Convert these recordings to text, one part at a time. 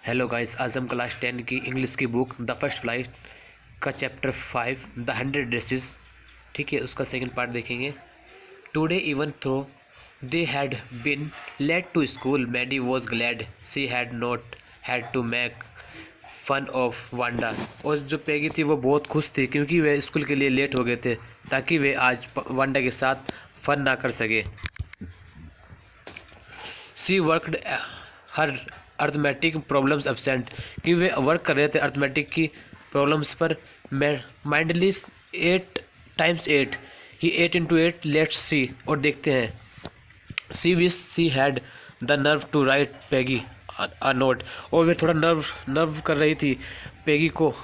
Hello guys, आज हम class 10 की इंग्लिश की बुक द फर्स्ट फ्लाइट का चैप्टर 5 द 100 ड्रेसेस, ठीक है, उसका सेकंड पार्ट देखेंगे। Today even though they had been late to school Maddie was glad she had not had to make fun of Wanda. और जो पैगी थी वो बहुत खुश थी क्योंकि वे स्कूल के लिए लेट हो गए थे ताकि वे आज वांडा के साथ फन ना कर सके। सी वर्कड हर अर्थमेटिक प्रॉब्लम्स एबसेंट, कि वे वर्क कर रहे थे अर्थमेटिक की प्रॉब्लम्स पर। माइंडली 8 × 8 ही 8 × 8 लेट्स सी, और देखते हैं। She wish she had the nerve to write Peggy a note, और वे थोड़ा नर्व कर रही थी पैगी को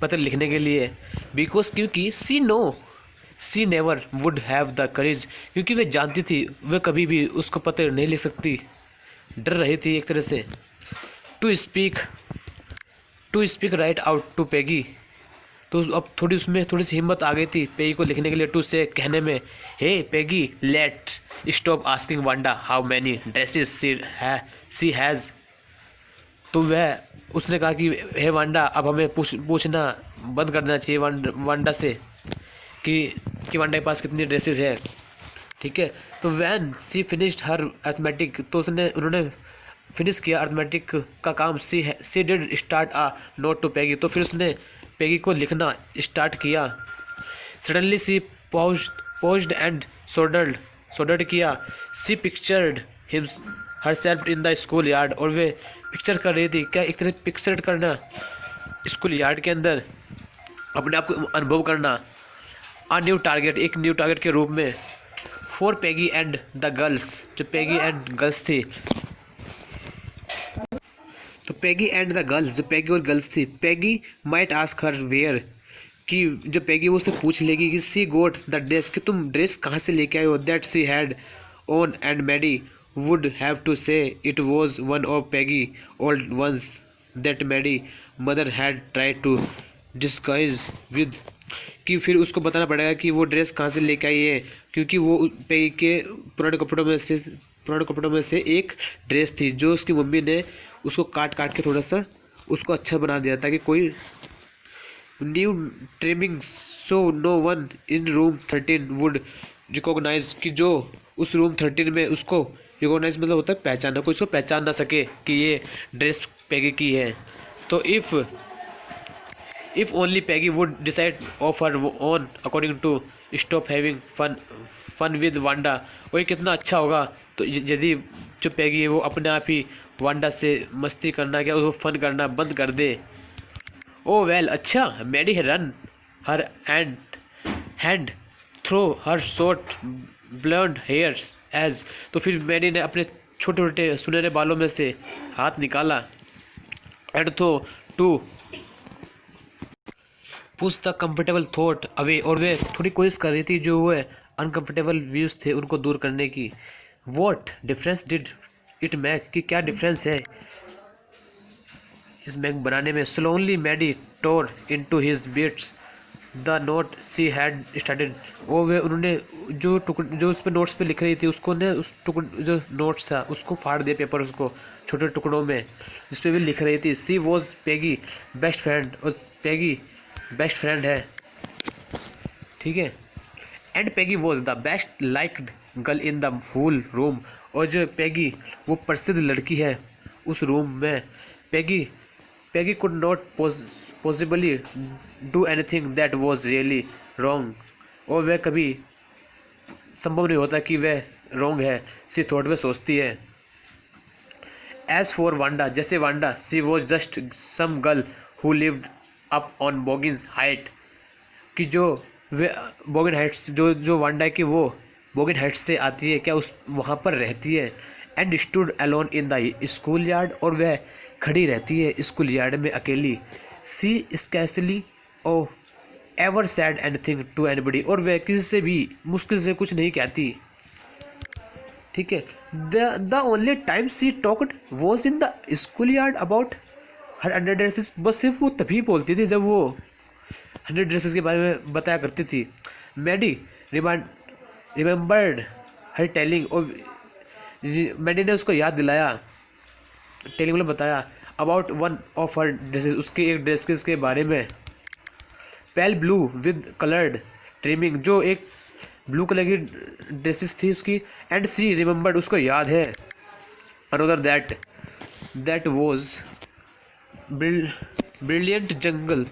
पत्र लिखने के लिए। बिकॉज क्योंकि she never would have the courage, क्योंकि वे जानती थी वे कभी भी उसको पत्र नहीं लिख सकती, डर रही थी एक तरह से। To speak right out to Peggy, तो अब थोड़ी सी हिम्मत आ गई थी पैगी को लिखने के लिए। टू से कहने में, hey Peggy let's stop asking Wanda how many dresses she has. तो उसने कहा कि हे वांडा, अब हमें पूछना बंद कर देना चाहिए वांडा से कि वांडा के पास कितनी ड्रेसेस है, ठीक है। तो when she finished her arithmetic, तो उन्होंने फिनिश किया अर्थमेटिक का काम। She did start a note to Peggy, तो फिर उसने पैगी को लिखना स्टार्ट किया। Suddenly she paused and shuddered किया। She pictured herself in the school yard, और वे पिक्चर कर रही थी, क्या एक तरह पिक्चर करना स्कूल यार्ड के अंदर, अपने आप को अनुभव करना। न्यू टारगेट, एक न्यू टारगेट के रूप में। For Peggy and the girls, जो पैगी एंड गर्ल्स थी, तो पैगी एंड द गर्ल्स, जो पैगी और गर्ल्स थी। पैगी माइट आस्क हर वेयर, कि जो पैगी वो उससे पूछ लेगी कि सी गोट द ड्रेस, कि तुम ड्रेस कहाँ से लेके आए हो। That she had own and Maddie would have to say it was one of Peggy old ones that Maddie mother had tried to disguise with, कि फिर उसको बताना पड़ेगा कि वो ड्रेस कहाँ से लेके आई है, क्योंकि वो पैगी के पुराने कपड़ों में से एक ड्रेस थी जो उसकी मम्मी ने उसको काट के थोड़ा सा उसको अच्छा बना दिया ताकि कोई new trimmings so no one in room 13 would recognise, कि जो उस रूम 13 में उसको रिकॉग्नाइज मतलब होता है पहचाना, कोई उसको पहचान ना सके कि ये ड्रेस पैगी की है। तो if only Peggy would decide of her own according to stop having fun with Wanda, और ये कितना अच्छा होगा तो यदि जो पैगी है वो अपने आप ही वांडा से मस्ती करना, क्या उसको फन करना बंद कर दे। ओ वेल, अच्छा। Maddie run her hand through her short blonde hair as, तो फिर मैडी ने अपने छोटे छोटे सुनहरे बालों में से हाथ निकाला। And though to push the comfortable thought away, और वे थोड़ी कोशिश कर रही थी जो वो अनकंफर्टेबल व्यूज थे उनको दूर करने की। What difference did it make, कि क्या डिफरेंस है इस मैग बनाने में। Slowly Maddie tore into his bits the note she had started, वो वे उन्होंने जो उस पर नोट्स पे लिख रही थी उसको ने उस जो नोट्स था उसको फाड़ दिया पेपर, उसको छोटे टुकड़ों में जिस पे भी लिख रही थी। She was Peggy best friend, और पैगी बेस्ट फ्रेंड है, ठीक है। And Peggy was the best liked girl in the whole room, और जो पैगी वो प्रसिद्ध लड़की है उस रूम में। Peggy could not possibly do anything that was really wrong, और वह कभी संभव नहीं होता कि वह रॉन्ग है। सी थॉट, वह सोचती है। एज फॉर वांडा, जैसे Wanda, she was just some girl who lived up on Boggins height, कि जो वे बॉगिन हाइट्स जो वांडा है कि वो बॉगिन हाइट्स से आती है, क्या उस वहाँ पर रहती है। And stood alone in the school yard, और वह खड़ी रहती है स्कूल यार्ड में अकेली। She scarcely oh ever said anything to anybody, और वह किसी से भी मुश्किल से कुछ नहीं कहती, ठीक है। The only time she talked was in the school yard about her 100 dresses, बस सिर्फ वो तभी बोलती थी जब वो 100 ड्रेसेस के बारे में बताया करती थी। मैडी रिमेंबर्ड हर टेलिंग, और मैडी ने उसको याद दिलाया, टेलिंग मतलब बताया। About one of her dresses, उसके एक ड्रेस के बारे में। Pale blue with coloured trimming, जो एक ब्लू कलर की ड्रेसेस थी उसकी। एंड सी रिमेंबर्ड, उसको याद है। Another that was brilliant jungle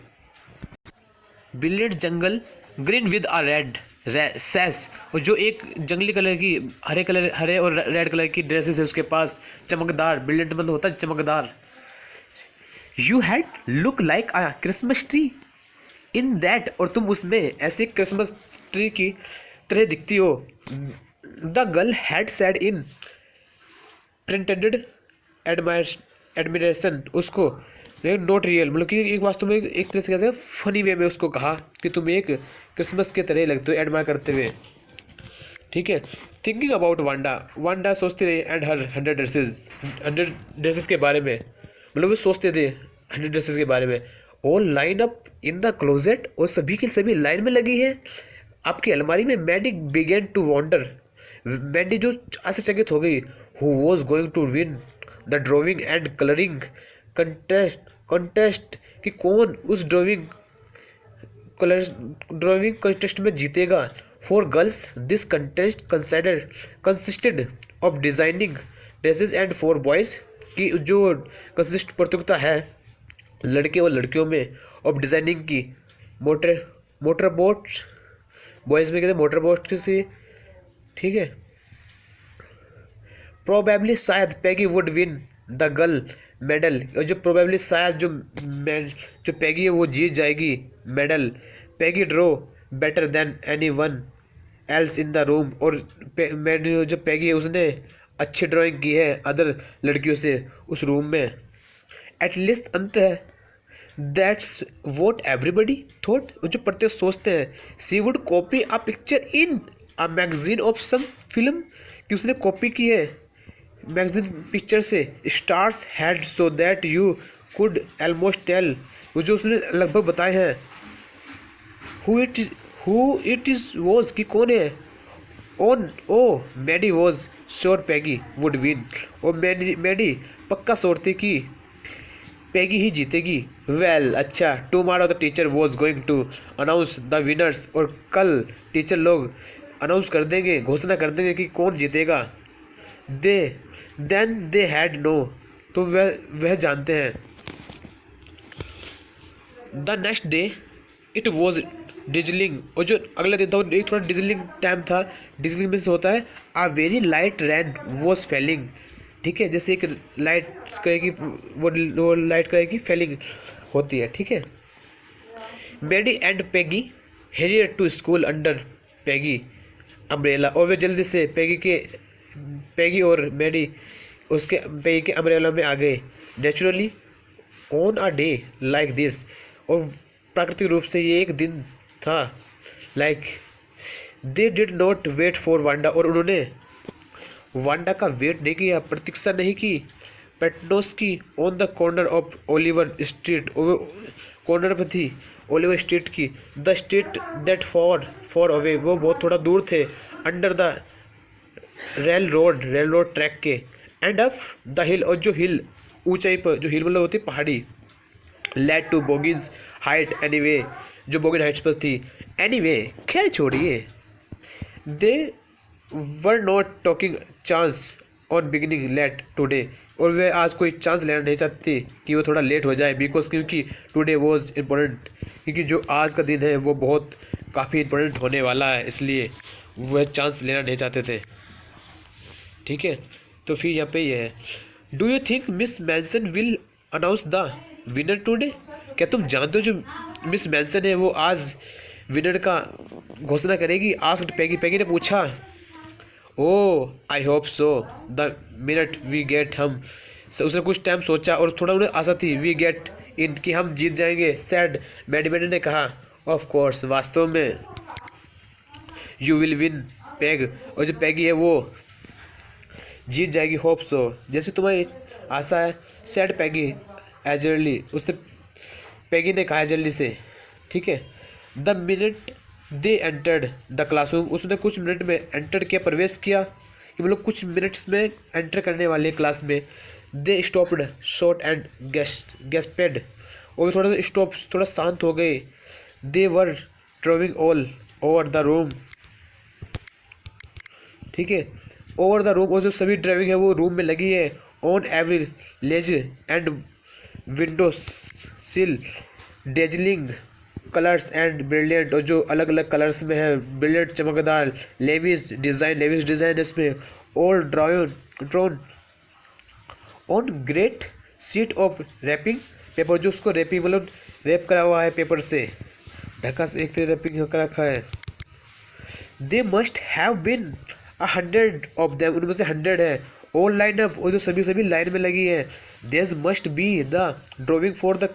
green with a red sash, और जो एक जंगली कलर की हरे और रेड कलर की ड्रेसेस है उसके पास, चमकदार। ब्रिलियंट मतलब होता है चमकदार। You had look like a Christmas tree in that, और तुम उसमें ऐसे क्रिसमस ट्री की तरह दिखती हो। The girl had said in printed admiration, उसको नॉट रियल, मतलब कि एक वास्तव में एक तरह से कैसे फनी वे में उसको कहा कि तुम एक क्रिसमस के तरह लगते हो एडमायर करते हुए। ठीक है। थिंकिंग अबाउट वांडा सोचते रहे एंड हर 100 ड्रेसेस के बारे में, मतलब वो सोचते थे 100 ड्रेसेस के बारे में। All line up in the closet, और सभी की सभी लाइन में लगी है आपकी अलमारी में। Maddie began to wonder, Maddie जो आश्चर्यचकित हो गई। Who was going to win the drawing and colouring contest, कि कौन उस ड्राइंग कंटेस्ट में जीतेगा। For girls this contest consisted of designing dresses, and for boys की जो कंसिस्ट प्रतियोगिता है लड़के और लड़कियों में ऑफ डिजाइनिंग की मोटर बोट, बॉयज में कहते हैं मोटर बोट से। ठीक है। प्रोबेबली शायद Peggy would win the girl medal, और जो प्रोबेबली शायद जो पैगी है वो जीत जाएगी medal. Peggy drew better than any one else in the room, और जो पैगी है उसने अच्छी ड्राइंग की है अदर लड़कियों से उस रूम में। एटलीस्ट अंत है दैट्स वॉट एवरीबडी थॉट, जो प्रत्येक सोचते हैं। She would copy a picture in a magazine of some film, कि उसने कॉपी की है मैगजीन पिक्चर से। Stars had so that you could almost tell, वो जो उसने लगभग बताए हैं। हु इट इज वॉज, कि कौन है। On oh Maddie was sure Peggy would win, और मैडी पक्का श्योर थी कि पैगी ही जीतेगी। वेल अच्छा, tomorrow the teacher was going to announce the winners, और कल टीचर लोग अनाउंस कर देंगे, घोषणा कर देंगे कि कौन जीतेगा। दे हैड नो, तो वह जानते हैं। The next day it was drizzling, और जो अगला दिन था वो एक थोड़ा डिजलिंग टाइम था। डिजलिंग मीन्स होता है a very light rain was falling. ठीक है, जैसे एक लाइट कलर की वो लाइट कलर की फेलिंग होती है। ठीक है। Maddie and Peggy hurried to school under Peggy umbrella, और वे जल्दी से पैगी और मैडी उसके पैगी के अम्ब्रेला में आ गए। Naturally on a day like this, और प्राकृतिक रूप से ये एक दिन था। Like they did not wait for Wanda, और उन्होंने वांडा का वेट नहीं किया, प्रतीक्षा नहीं की। पेटनोस की on the corner of Oliver street, corner पर थी ओलिवर स्ट्रीट की। The street that for away, वो बहुत थोड़ा दूर थे। Under the rail road track के। एंड अप द हिल, और जो हिल ऊंचाई पर, जो हिल मतलब होती पहाड़ी। Led to Boggins height anyway, जो बोगिन हाइट्स पर थी। एनीवे खैर छोड़िए। They were not talking chance on beginning late today, और वे आज कोई चांस लेना नहीं चाहती कि वो थोड़ा लेट हो जाए। बिकॉज क्योंकि टुडे वॉज इम्पोर्टेंट, क्योंकि जो आज का दिन है वो बहुत काफ़ी इम्पोर्टेंट होने वाला है, इसलिए वह चांस लेना नहीं चाहते थे। ठीक है। तो फिर यहाँ पे ये है, do you think miss Manson will announce the winner today, क्या तुम जानते हो जो मिस मैनसन है वो आज विनर का घोषणा करेगी। आस्क्ड पैगी ने पूछा। Oh I hope so the minute we get, हम उसने कुछ टाइम सोचा और थोड़ा उन्हें आशा थी। वी गेट इन, कि हम जीत जाएंगे। सैड मैडी ने कहा। ऑफ कोर्स, वास्तव में। यू विल विन पैग, और जो पैगी है वो जीत जाएगी। होप सो, जैसे तुम्हारी आशा है। सैड पैगी एजरली, उससे पैगी ने कहा जल्दी से। ठीक है। The minute they entered the classroom, उसने कुछ मिनट में एंटर किया, प्रवेश किया, कि मतलब कुछ मिनट्स में एंटर करने वाले क्लास में। They stopped short and gasped, वो भी थोड़ा सा स्टॉप, थोड़ा शांत हो गए। They were driving all over the room, ठीक है, ओवर द रूम, और जो सभी ड्राइविंग है वो रूम में लगी है। On every ledge and window sill dazzling colours and brilliant, और जो अलग अलग कलर्स में है, ब्रिलियंट चमकदार। लेविस डिज़ाइन इसमें। All drawn on great sheet of wrapping paper, जो उसको रैपिंग मतलब रैप करा हुआ है पेपर से, ढका से एक तरह रैपिंग कर रखा है। They must have been 100 of them, उनमें से 100 है। ऑल लाइन अप, और जो सभी लाइन में लगी है। There must be the driving for the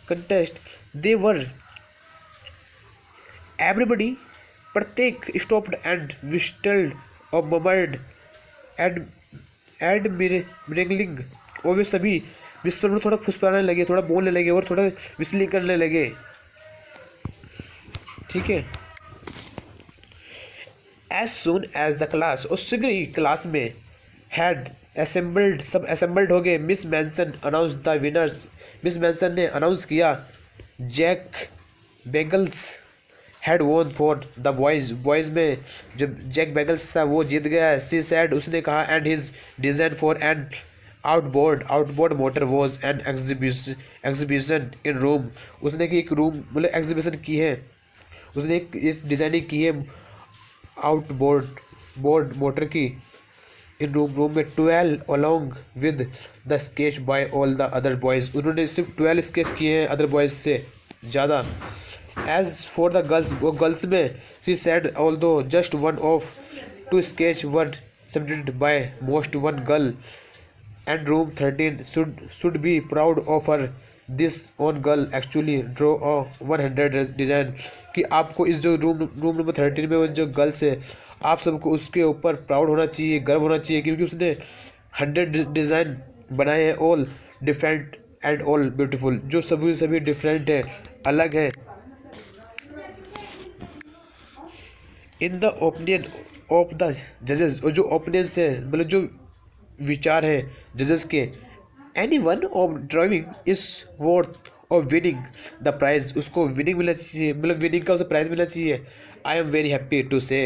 contest they were everybody, प्रत्येक स्टॉप्ड एंड विस्टल्ड और ममर्ड एंड मिरेंगलिंग, और वे सभी विस्पर में थोड़ा फुसफुसाने लगे, थोड़ा बोलने लगे और थोड़ा विस्लिंग करने लगे, ठीक है। As soon as the class, और शीघ्र ही क्लास में हैड असेंबल्ड, सब असेंबल्ड हो गए। Miss Mason announce the winners, Miss Mason ने अनाउंस किया Jack Beggles had won for the boys, boys में जब जैक बेगल्स था वो जीत गया है। सी सैड, उसने कहा, and his design for an outboard motor was an exhibition in room, उसने कि एक रूम मतलब एग्जीबिशन की है, उसने एक इस डिज़ाइनिंग की है आउटबोर्ड मोटर की इन रूम में 12 along with the sketch by all the other boys, उन्होंने सिर्फ 12 स्केच किए हैं अदर बॉयज़ से ज़्यादा। एज फॉर द गर्ल्स, वो गर्ल्स में she said although just one of two sketch were submitted by most one girl and room 13 should be proud of her, this own girl actually draw a 100 design, कि आपको इस जो room number 13 में वो जो girls है, आप सबको उसके ऊपर प्राउड होना चाहिए, गर्व होना चाहिए, क्योंकि उसने 100 डिज़ाइन बनाए हैं। All different and all beautiful, जो सभी डिफरेंट है, अलग है। In the opinion of the जजेस, और जो ओपिनियंस है मतलब जो विचार है जजेस के, any one of driving is worth और विनिंग द प्राइज, उसको विनिंग मिलना चाहिए, मतलब विनिंग का उसे प्राइज मिलना चाहिए। I am very happy to say,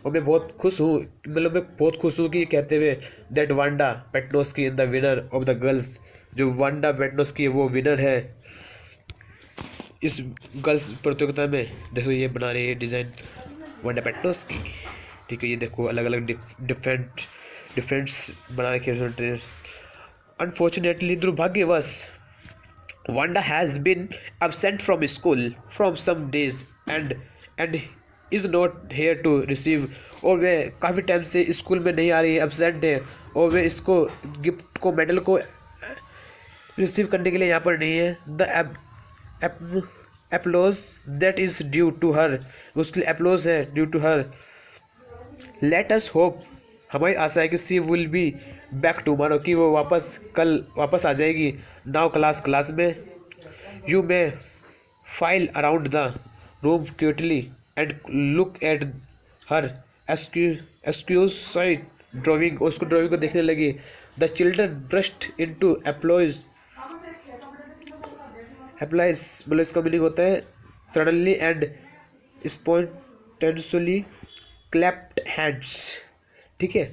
और मैं बहुत खुश हूँ, मतलब मैं बहुत खुश हूँ कि कहते हुए that Wanda Petnoski in the winner of the girls, जो वांडा पेट्नोस्की है वो विनर है इस गर्ल्स प्रतियोगिता में। देखो ये बना रही है डिज़ाइन वांडा पेट्नोस्की, ठीक है, ये देखो अलग अलग डिफरेंट्स बना रखे हैं। अनफॉर्चुनेटली, दुर्भाग्यवश, Wanda has been absent from school from some days and is not here to receive, और वे काफ़ी टाइम से स्कूल में नहीं आ रही है, एबसेंट है, और वे इसको गिफ्ट को मेडल को रिसीव करने के लिए यहाँ पर नहीं है। The applause that is due to her, उसके लिए एप्लोज है due to her. Let us hope, हमारी आशा है कि she will be back tomorrow, कि वो कल वापस आ जाएगी। नाउ क्लास में you may file around the room quietly and look at her exquisite driving, उसको ड्राइविंग को देखने लगी। The children burst in to applause मतलब इसका मीनिंग होता है suddenly and spontaneously clapped hands, ठीक है।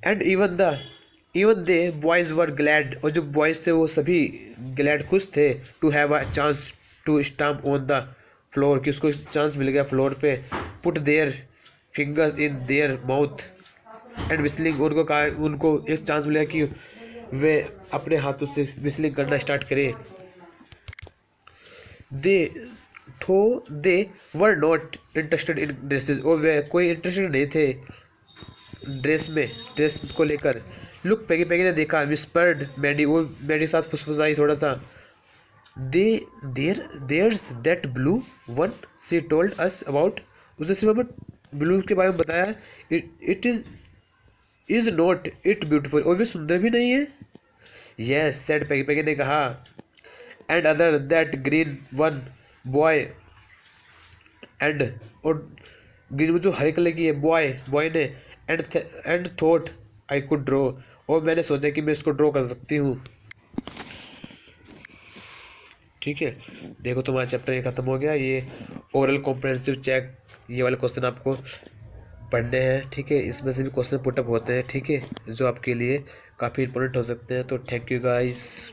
And even the boys were glad, और जो बॉयज थे वो सभी ग्लैड खुश थे to have a chance to stump on the floor, कि उसको चांस मिल गया फ्लोर पे। Put their fingers in their mouth and whistling, उनको एक चांस मिला कि वे अपने हाथों से विस्लिंग करना स्टार्ट करें। They were not interested in dresses, और वे कोई इंटरेस्टेड नहीं थे ड्रेस को लेकर। लुक, पैगी ने देखा। विस्पर्ड मैडी, वो मैडी साथ फुसफुसाई थोड़ा सा। There's that blue one she told us about, उसने सिर्फ हमें ब्लू के बारे में बताया। It is not it beautiful, और वे सुंदर भी नहीं है। यस सेड पैगी ने कहा। And other that green one boy and, और ग्रीन में जो हरे कलर की है बॉय ने, and thought I could draw, और मैंने सोचा कि मैं इसको ड्रॉ कर सकती हूँ। ठीक है, देखो तुम्हारा चैप्टर ये ख़त्म हो गया। ये ओरल कॉम्प्रहेंसिव चेक, ये वाले क्वेश्चन आपको पढ़ने हैं। ठीक है, इसमें से भी क्वेश्चन पुटअप होते हैं। ठीक है, जो आपके लिए काफ़ी इंपॉर्टेंट हो सकते हैं। तो थैंक यू गाइस।